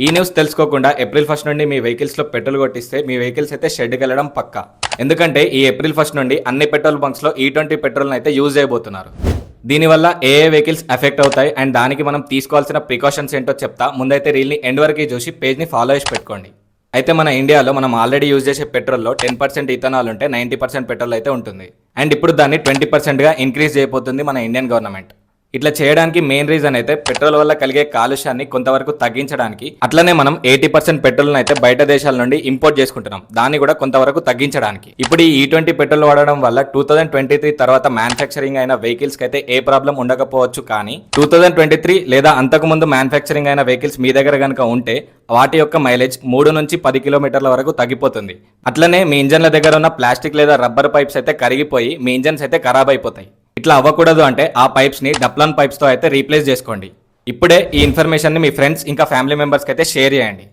ఈ న్యూస్ తెలుసుకోకుండా ఏప్రిల్ 1 నుండి మీ వెహికల్స్లో పెట్రోల్ కొట్టిస్తే మీ వెహికల్స్ అయితే షెడ్కి వెళ్ళడం పక్కా. ఎందుకంటే ఈ ఏప్రిల్ 1 నుండి అన్ని పెట్రోల్ బంక్స్లో E20 పెట్రోల్ని అయితే యూజ్ చేయబోతున్నారు. దీనివల్ల ఏ వెహికల్స్ ఎఫెక్ట్ అవుతాయి అండ్ దానికి మనం తీసుకోవాల్సిన ప్రికాషన్స్ ఏంటో చెప్తా. ముందైతే రీల్ని ఎండ్ వరకు చూసి పేజ్ని ఫాలో చేసి పెట్టుకోండి. అయితే మన ఇండియాలో మనం ఆల్రెడీ యూజ్ చేసే పెట్రోల్లో 10% ఇథనాల్ ఉంటే 90% పెట్రోల్ అయితే ఉంటుంది. అండ్ ఇప్పుడు దాన్ని 20%గా ఇంక్రీజ్ చేయబోతుంది మన ఇండియన్ గవర్నమెంట్. ఇట్లా చేయడానికి మెయిన్ రీజన్ అయితే పెట్రోల్ వల్ల కలిగే కాలుష్యాన్ని కొంతవరకు తగ్గించడానికి, అట్లనే మనం 80% పెట్రోల్ అయితే బయట దేశాల నుండి ఇంపోర్ట్ చేసుకుంటున్నాం, దాన్ని కూడా కొంతవరకు తగ్గించడానికి. ఇప్పుడు ఈ E20 పెట్రోల్ వాడడం వల్ల 2023 తర్వాత మ్యానుఫ్యాక్చరింగ్ అయిన వెహికల్స్ కి అయితే ఏ ప్రాబ్లం ఉండకపోవచ్చు, కానీ 2023 లేదా అంతకు ముందు మ్యానుఫ్యాక్చరింగ్ అయిన వెహికల్స్ మీ దగ్గర కనుక ఉంటే వాటి యొక్క మైలేజ్ 3 నుంచి 10 కిలోమీటర్ల వరకు తగ్గిపోతుంది. అట్లనే మీ ఇంజన్ల దగ్గర ఉన్న ప్లాస్టిక్ లేదా రబ్బర్ పైప్స్ అయితే కరిగిపోయి మీ ఇంజన్స్ అయితే ఖరాబ్ అయిపోతాయి. ఇట్లా అవ్వకూడదు అంటే ఆ పైప్స్ని డప్లాన్ పైప్స్తో అయితే రీప్లేస్ చేసుకోండి. ఇప్పుడే ఈ ఇన్ఫర్మేషన్ని మీ ఫ్రెండ్స్ ఇంకా ఫ్యామిలీ మెంబర్స్కి అయితే షేర్ చేయండి.